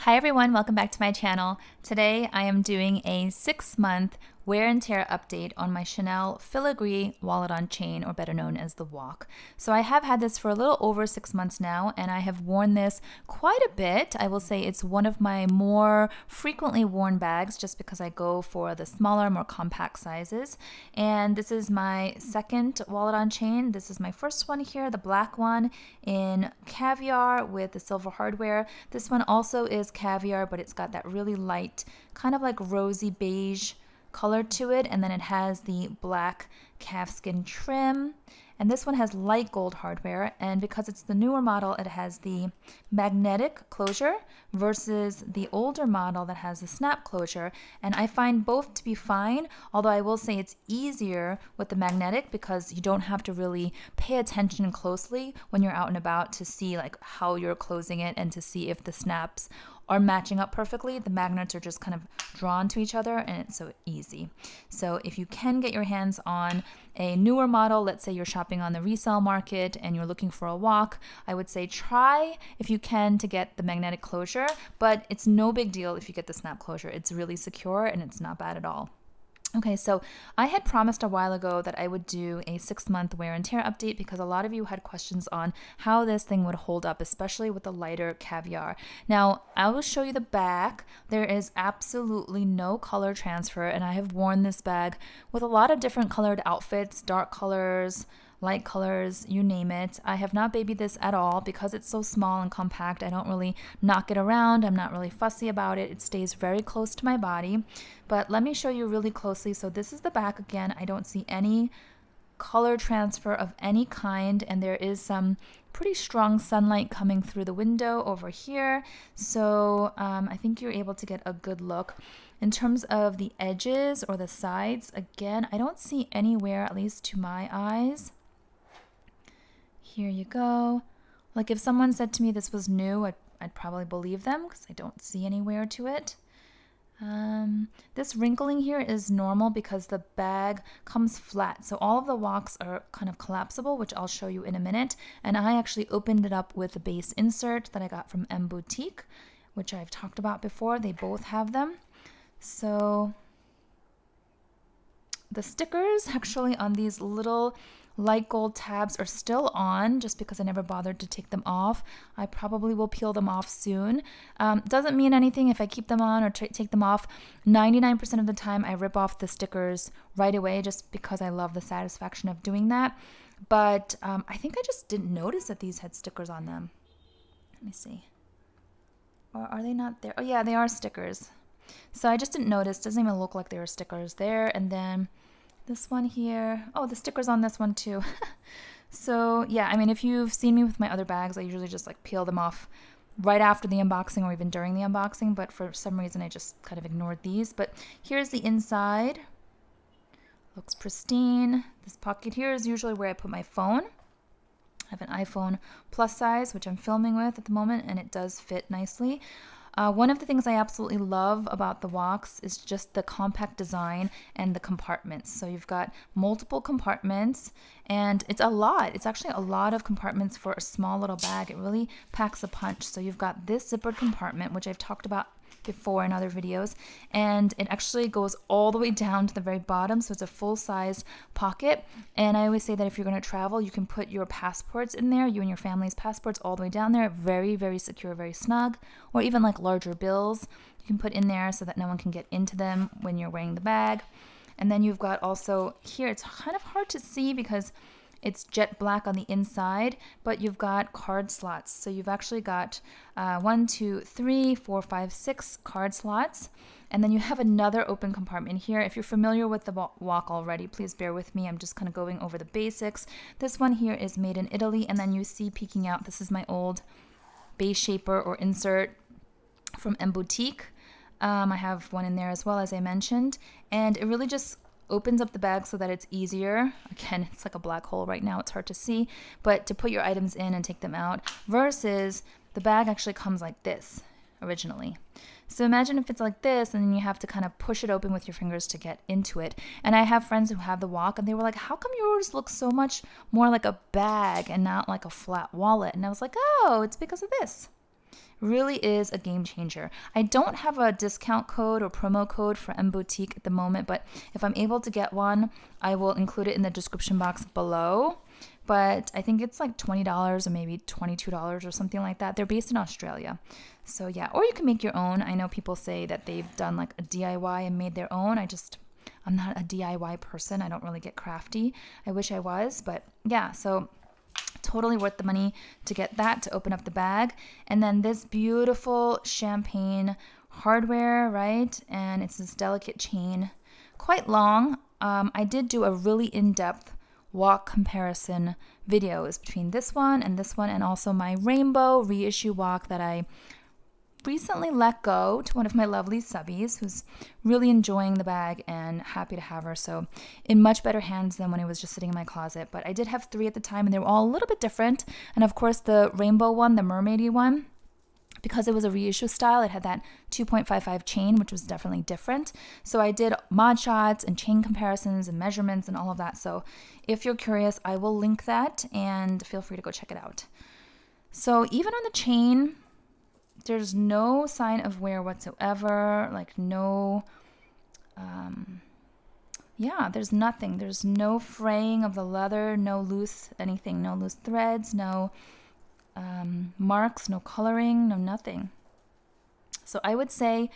Hi everyone, welcome back to my channel. Today I am doing a 6-month wear and tear update on my Chanel Filigree wallet on chain, or better known as the WOC. So I have had this for a little over 6 months now, and I have worn this quite a bit. I will say it's one of my more frequently worn bags just because I go for the smaller, more compact sizes. And this is my second wallet on chain. This is my first one here, the black one in Caviar with the silver hardware. This one also is Caviar, but it's got that really light, kind of like rosy beige color to it, and then it has the black calfskin trim, and this one has light gold hardware. And because it's the newer model, it has the magnetic closure versus the older model that has the snap closure, and I find both to be fine, although I will say it's easier with the magnetic because you don't have to really pay attention closely when you're out and about to see like how you're closing it and to see if the snaps are matching up perfectly. The magnets are just kind of drawn to each other, and it's so easy. So if you can get your hands on a newer model, let's say you're shopping on the resale market and you're looking for a WOC, I would say try, if you can, to get the magnetic closure, but it's no big deal if you get the snap closure. It's really secure and it's not bad at all. Okay, so I had promised a while ago that I would do a 6-month wear and tear update because a lot of you had questions on how this thing would hold up, especially with the lighter Caviar. Now, I will show you the back. There is absolutely no color transfer, and I have worn this bag with a lot of different colored outfits, dark colors, light colors, you name it. I have not babied this at all because it's so small and compact. I don't really knock it around. I'm not really fussy about it. It stays very close to my body. But let me show you really closely. So this is the back again. I don't see any color transfer of any kind, and there is some pretty strong sunlight coming through the window over here. So I think you're able to get a good look. In terms of the edges or the sides, again, I don't see anywhere, at least to my eyes. Here you go. Like if someone said to me this was new, I'd probably believe them because I don't see anywhere to it. This wrinkling here is normal because the bag comes flat. So all of the WOCs are kind of collapsible, which I'll show you in a minute. And I actually opened it up with a base insert that I got from M Boutique, which I've talked about before. They both have them. So the stickers actually on these little light gold tabs are still on just because I never bothered to take them off. I probably will peel them off soon. Doesn't mean anything if I keep them on or take them off. 99% of the time I rip off the stickers right away just because I love the satisfaction of doing that. But I think I just didn't notice that these had stickers on them. Let me see. Or are they not there? Oh yeah, they are stickers. So I just didn't notice. Doesn't even look like there are stickers there. And then this one here. Oh, the stickers on this one too. So yeah, I mean, if you've seen me with my other bags, I usually just like peel them off right after the unboxing or even during the unboxing. But for some reason, I just kind of ignored these. But here's the inside. Looks pristine. This pocket here is usually where I put my phone. I have an iPhone Plus size, which I'm filming with at the moment, and it does fit nicely. One of the things I absolutely love about the WOCs is just the compact design and the compartments. So you've got multiple compartments, and it's a lot. It's actually a lot of compartments for a small little bag. It really packs a punch. So you've got this zippered compartment, which I've talked about before in other videos, and it actually goes all the way down to the very bottom, so it's a full-size pocket. And I always say that if you're going to travel, you can put your passports in there, you and your family's passports, all the way down there. Very, very secure, very snug. Or even like larger bills you can put in there so that no one can get into them when you're wearing the bag. And then you've got also here, it's kind of hard to see because it's jet black on the inside, but you've got card slots. So you've actually got 1, 2, 3, 4, 5, 6 card slots. And then you have another open compartment here. If you're familiar with the WOC already, please bear with me. I'm just kind of going over the basics. This one here is made in Italy. And then you see peeking out, this is my old base shaper or insert from M Boutique. I have one in there as well, as I mentioned. And it really just opens up the bag so that it's easier. Again, it's like a black hole right now. It's hard to see, but to put your items in and take them out, versus the bag actually comes like this originally. So imagine if it's like this, and then you have to kind of push it open with your fingers to get into it. And I have friends who have the WOC, and they were like, how come yours looks so much more like a bag and not like a flat wallet? And I was like, oh, it's because of this. Really is a game changer. I don't have a discount code or promo code for M Boutique at the moment, but if I'm able to get one, I will include it in the description box below. But I think it's like $20 or maybe $22 or something like that. They're based in Australia. So yeah, or you can make your own. I know people say that they've done like a DIY and made their own. I'm not a DIY person. I don't really get crafty. I wish I was, but yeah, so totally worth the money to get that, to open up the bag. And then this beautiful champagne hardware, right? And it's this delicate chain, quite long. I did do a really in-depth WOC comparison videos between this one, and also my rainbow reissue WOC that I recently let go to one of my lovely subbies who's really enjoying the bag and happy to have her. So in much better hands than when it was just sitting in my closet. But I did have 3 at the time and they were all a little bit different. And of course the rainbow one, the mermaidy one, because it was a reissue style, it had that 2.55 chain, which was definitely different. So I did mod shots and chain comparisons and measurements and all of that. So if you're curious, I will link that and feel free to go check it out. So even on the chain, there's no sign of wear whatsoever, like no, there's nothing. There's no fraying of the leather, no loose anything, no loose threads, no marks, no coloring, no nothing. So I would say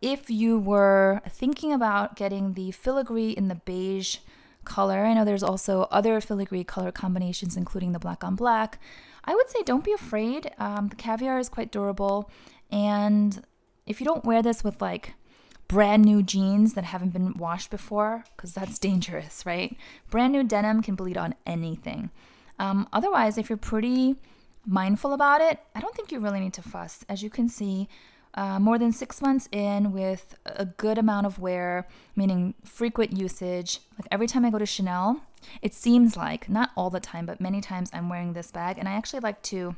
if you were thinking about getting the filigree in the beige color, I know there's also other filigree color combinations, including the black on black, I would say don't be afraid. The Caviar is quite durable, and if you don't wear this with like brand new jeans that haven't been washed before, because that's dangerous, right? Brand new denim can bleed on anything. Otherwise, if you're pretty mindful about it, I don't think you really need to fuss. As you can see, more than 6 months in with a good amount of wear, meaning frequent usage. Like every time I go to Chanel, it seems like, not all the time, but many times I'm wearing this bag. And I actually like to,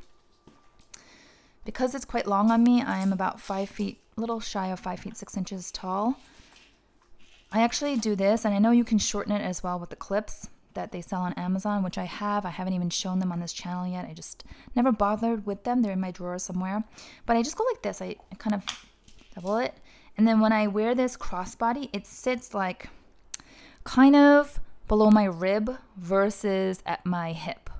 because it's quite long on me, I am about 5 feet, a little shy of 5 feet 6 inches tall. I actually do this, and I know you can shorten it as well with the clips that they sell on Amazon, which I have. I haven't even shown them on this channel yet. I just never bothered with them. They're in my drawer somewhere. But I just go like this. I kind of double it. And then when I wear this crossbody, it sits like kind of below my rib versus at my hip.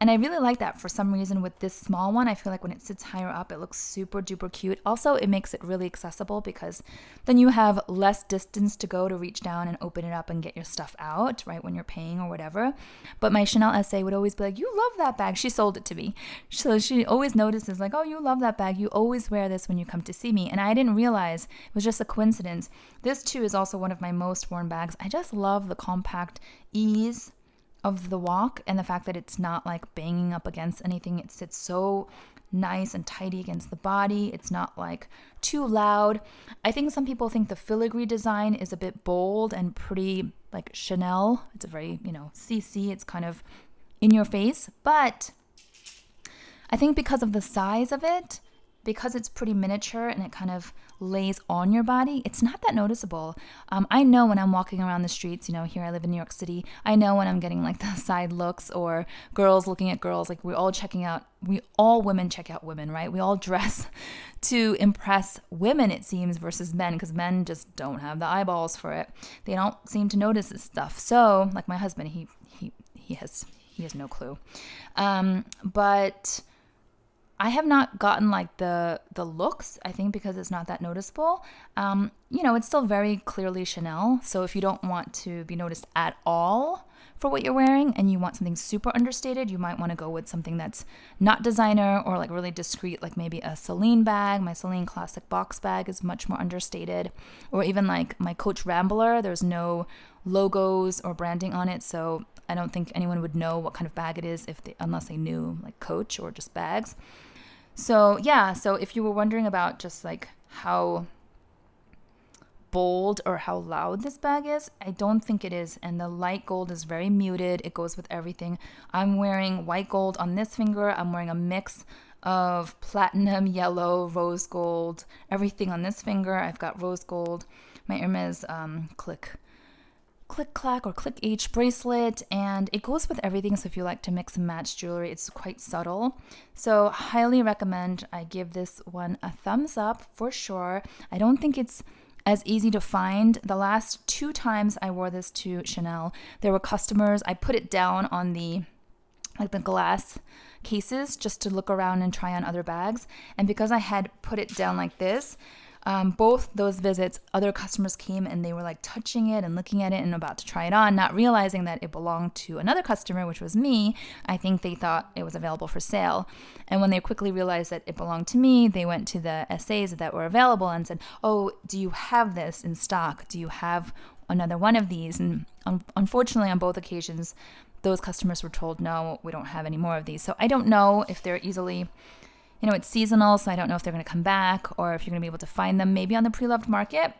And I really like that for some reason with this small one. I feel like when it sits higher up, it looks super duper cute. Also, it makes it really accessible because then you have less distance to go to reach down and open it up and get your stuff out, right, when you're paying or whatever. But my Chanel SA would always be like, you love that bag. She sold it to me. So she always notices like, oh, you love that bag. You always wear this when you come to see me. And I didn't realize, it was just a coincidence. This too is also one of my most worn bags. I just love the compact ease of the WOC and the fact that it's not like banging up against anything. It sits so nice and tidy against the body. It's not like too loud. I think some people think the filigree design is a bit bold and pretty like Chanel. It's a very, CC. It's kind of in your face. But I think because of the size of it, because it's pretty miniature and it kind of lays on your body, it's not that noticeable. I know when I'm walking around the streets, here I live in New York City, I know when I'm getting like the side looks or girls looking at girls, like all women check out women, right? We all dress to impress women, it seems, versus men, because men just don't have the eyeballs for it. They don't seem to notice this stuff. So like my husband, he has no clue. But I have not gotten like the looks, I think, because it's not that noticeable. It's still very clearly Chanel. So if you don't want to be noticed at all for what you're wearing and you want something super understated, you might want to go with something that's not designer or like really discreet, like maybe a Celine bag. My Celine classic box bag is much more understated. Or even like my Coach Rambler, there's no logos or branding on it. So I don't think anyone would know what kind of bag it is unless they knew like Coach or just bags. So yeah, so if you were wondering about just like how bold or how loud this bag is, I don't think it is. And the light gold is very muted. It goes with everything. I'm wearing white gold on this finger. I'm wearing a mix of platinum, yellow, rose gold, everything on this finger. I've got rose gold. My Hermes click click clack or click H bracelet, and it goes with everything. So if you like to mix and match jewelry, it's quite subtle. So highly recommend. I give this one a thumbs up for sure. I don't think it's as easy to find. The last 2 times I wore this to Chanel, there were customers. I put it down on the glass cases just to look around and try on other bags. And because I had put it down like this, both those visits, other customers came and they were like touching it and looking at it and about to try it on, not realizing that it belonged to another customer, which was me. I think they thought it was available for sale. And when they quickly realized that it belonged to me, they went to the SAs that were available and said, "Oh, do you have this in stock? Do you have another one of these?" And unfortunately, on both occasions, those customers were told, "No, we don't have any more of these." So I don't know if they're easily, it's seasonal, so I don't know if they're going to come back or if you're going to be able to find them maybe on the pre-loved market.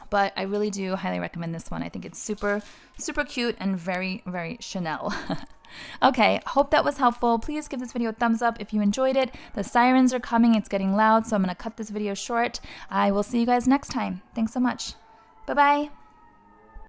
But I really do highly recommend this one. I think it's super, super cute and very, very Chanel. Okay, hope that was helpful. Please give this video a thumbs up if you enjoyed it. The sirens are coming. It's getting loud, so I'm going to cut this video short. I will see you guys next time. Thanks so much. Bye-bye.